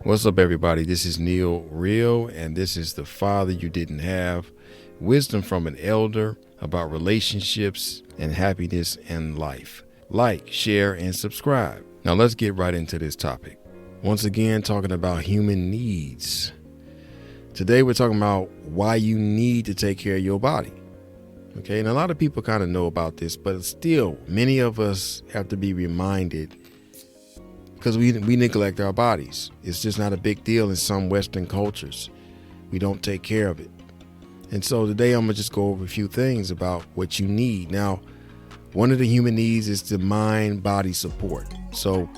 What's up, everybody? This is NealReal, and this is the Father You Didn't Have. Wisdom from an elder about relationships and happiness and life. Like, share, and subscribe. Now let's get right into this topic. Once again, talking about human needs. Today we're talking about why you need to take care of your body. Okay, and a lot of people kind of know about this, but still, many of us have to be reminded because we neglect our bodies. It's just not a big deal in some Western cultures. We don't take care of it. And so today I'm going to just go over a few things about what you need. Now, one of the human needs is the mind-body support. So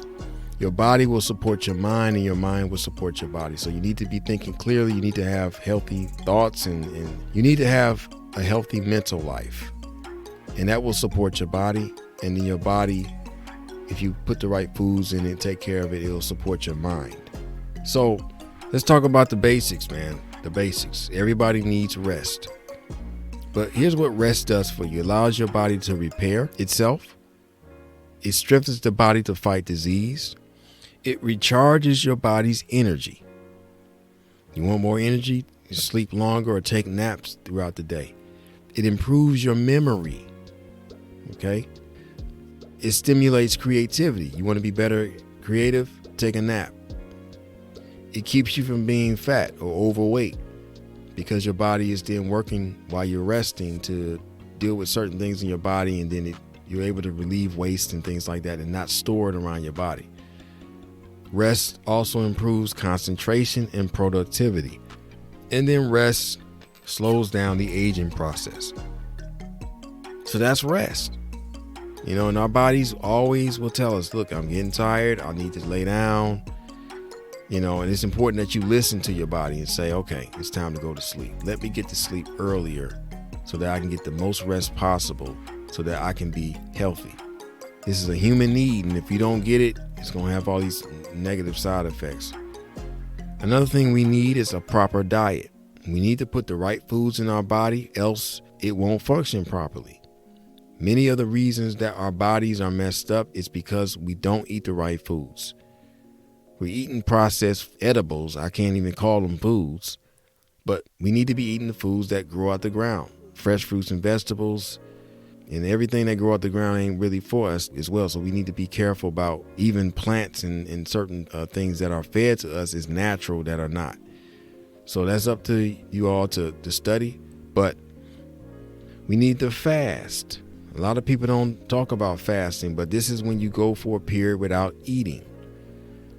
your body will support your mind and your mind will support your body. So you need to be thinking clearly. You need to have healthy thoughts and you need to have a healthy mental life. And that will support your body. And then your body, if you put the right foods in it, take care of it, it'll support your mind. So let's talk about the basics, man. The basics. Everybody needs rest. But here's what rest does for you. It allows your body to repair itself. It strengthens the body to fight disease. It recharges your body's energy. You want more energy? You sleep longer or take naps throughout the day. It improves your memory. Okay? It stimulates creativity. You want to be better creative? Take a nap. It keeps you from being fat or overweight because your body is then working while you're resting to deal with certain things in your body, and then you're able to relieve waste and things like that and not store it around your body. Rest also improves concentration and productivity. And then rest slows down the aging process. So that's rest. You know, and our bodies always will tell us, look, I'm getting tired. I need to lay down. You know, and it's important that you listen to your body and say, okay, it's time to go to sleep. Let me get to sleep earlier so that I can get the most rest possible so that I can be healthy. This is a human need. And if you don't get it, it's going to have all these negative side effects. Another thing we need is a proper diet. We need to put the right foods in our body, else it won't function properly. Many of the reasons that our bodies are messed up is because we don't eat the right foods. We're eating processed edibles. I can't even call them foods, but we need to be eating the foods that grow out the ground. Fresh fruits and vegetables, and everything that grow out the ground ain't really for us as well. So we need to be careful about even plants and certain things that are fed to us is natural that are not. So that's up to you all to study, but we need to fast. A lot of people don't talk about fasting, but this is when you go for a period without eating.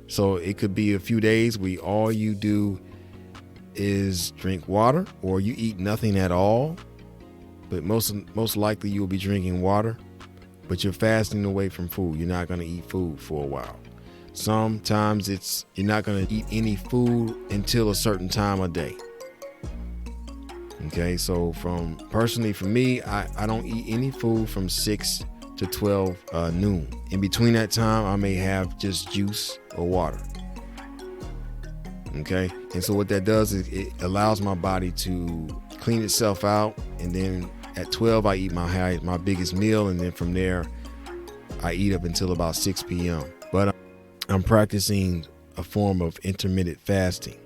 So it could be a few days where all you do is drink water, or you eat nothing at all. But most likely you'll be drinking water, but you're fasting away from food. You're not going to eat food for a while. Sometimes you're not going to eat any food until a certain time of day. Okay, so personally for me, I don't eat any food from 6 to 12 noon. In between that time, I may have just juice or water. Okay, and so what that does is it allows my body to clean itself out, and then at 12 I eat my biggest meal, and then from there I eat up until about 6 p.m. But I'm practicing a form of intermittent fasting.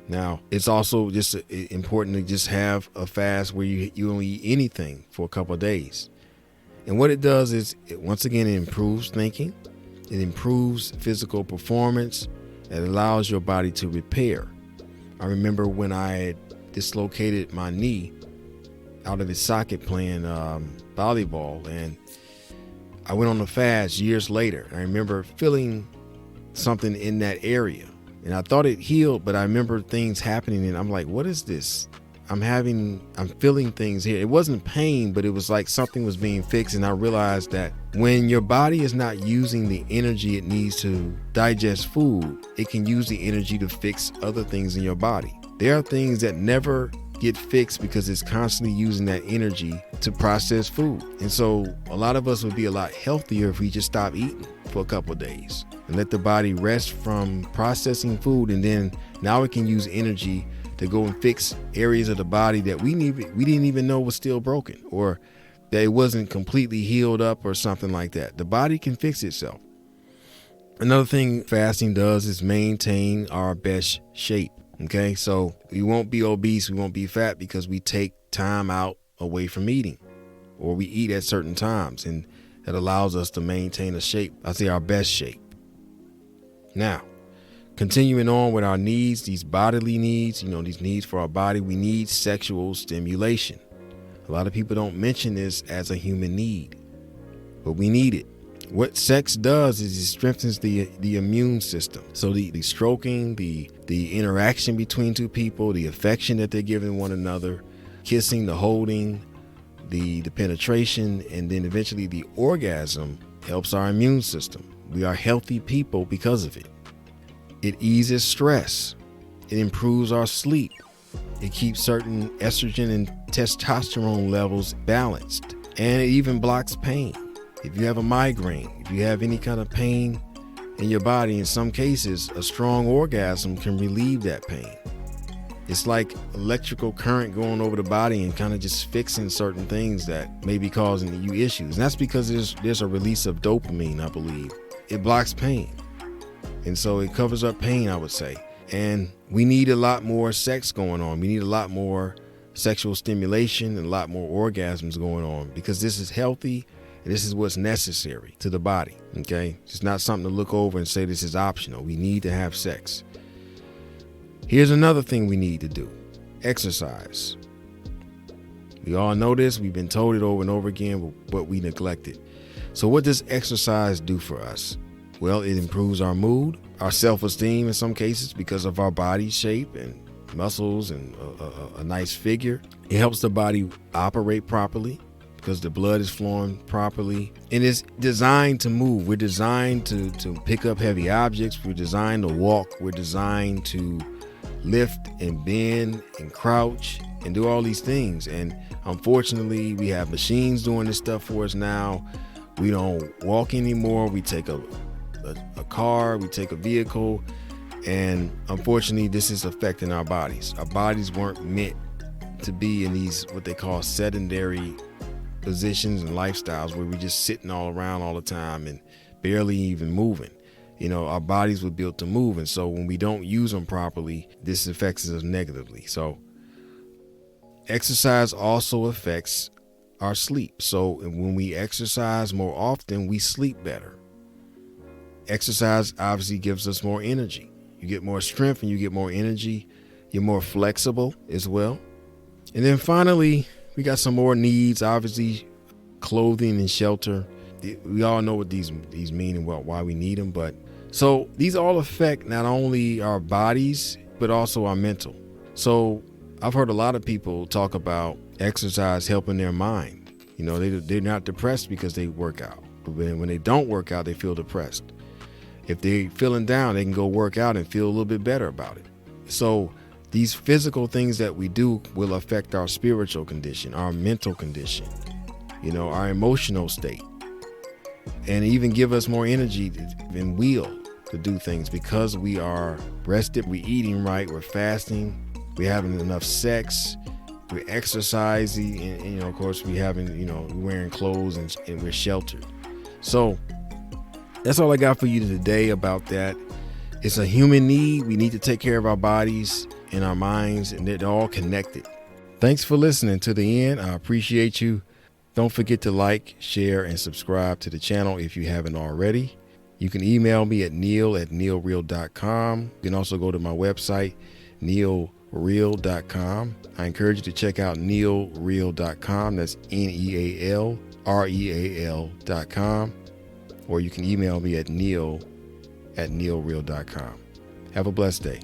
Now, it's also just important to just have a fast where you don't eat anything for a couple of days. And what it does is, once again, it improves thinking. It improves physical performance. It allows your body to repair. I remember when I had dislocated my knee out of its socket playing volleyball, and I went on a fast years later. I remember feeling something in that area. And I thought it healed, but I remember things happening and I'm like, what is this? I'm feeling things here. It wasn't pain, but it was like something was being fixed. And I realized that when your body is not using the energy it needs to digest food, it can use the energy to fix other things in your body. There are things that never get fixed because it's constantly using that energy to process food. And so a lot of us would be a lot healthier if we just stop eating for a couple of days and let the body rest from processing food. And then now it can use energy to go and fix areas of the body that we didn't even know was still broken, or that it wasn't completely healed up or something like that. The body can fix itself. Another thing fasting does is maintain our best shape. Okay, so we won't be obese, we won't be fat because we take time out away from eating, or we eat at certain times, and that allows us to maintain a shape. I say our best shape. Now, continuing on with our needs, these bodily needs, these needs for our body, we need sexual stimulation. A lot of people don't mention this as a human need, but we need it. What sex does is it strengthens the immune system. So the stroking, the interaction between two people, the affection that they're giving one another, kissing, the holding, the penetration, and then eventually the orgasm helps our immune system. We are healthy people because of it. It eases stress. It improves our sleep. It keeps certain estrogen and testosterone levels balanced. And it even blocks pain. If you have a migraine, if you have any kind of pain in your body, in some cases, a strong orgasm can relieve that pain. It's like electrical current going over the body and kind of just fixing certain things that may be causing you issues. And that's because there's a release of dopamine, I believe. It blocks pain. And so it covers up pain, I would say. And we need a lot more sex going on. We need a lot more sexual stimulation and a lot more orgasms going on, because this is healthy. This is what's necessary to the body, okay? It's not something to look over and say this is optional. We need to have sex. Here's another thing we need to do: exercise. We all know this. We've been told it over and over again, but we neglect it. So what does exercise do for us? Well, it improves our mood, our self-esteem in some cases because of our body shape and muscles and a nice figure. It helps the body operate properly, because the blood is flowing properly, and it's designed to move. We're designed to pick up heavy objects. We're designed to walk. We're designed to lift and bend and crouch and do all these things. And unfortunately, we have machines doing this stuff for us now. We don't walk anymore. We take a car, we take a vehicle, and unfortunately, this is affecting our bodies. Our bodies weren't meant to be in these what they call sedentary positions and lifestyles where we're just sitting all around all the time and barely even moving. Our bodies were built to move, and so when we don't use them properly, this affects us negatively. So exercise also affects our sleep. So when we exercise more often, we sleep better. Exercise obviously gives us more energy. You get more strength and you get more energy. You're more flexible as well. And then finally, we got some more needs, obviously, clothing and shelter. We all know what these mean and why we need them. But so these all affect not only our bodies, but also our mental. So I've heard a lot of people talk about exercise helping their mind. They're not depressed because they work out. But when they don't work out, they feel depressed. If they're feeling down, they can go work out and feel a little bit better about it. So these physical things that we do will affect our spiritual condition, our mental condition, our emotional state, and even give us more energy and will to do things because we are rested, we're eating right, we're fasting, we're having enough sex, we're exercising, and of course, we're wearing clothes and we're sheltered. So that's all I got for you today about that. It's a human need. We need to take care of our bodies and our minds, and they're all connected. Thanks for listening to the end. I appreciate you. Don't forget to like, share, and subscribe to the channel if you haven't already. You can email me at neal@nealreal.com. You can also go to my website, NealReal.com. I encourage you to check out NealReal.com. That's NealReal.com. Or you can email me at neal@nealreal.com. Have a blessed day.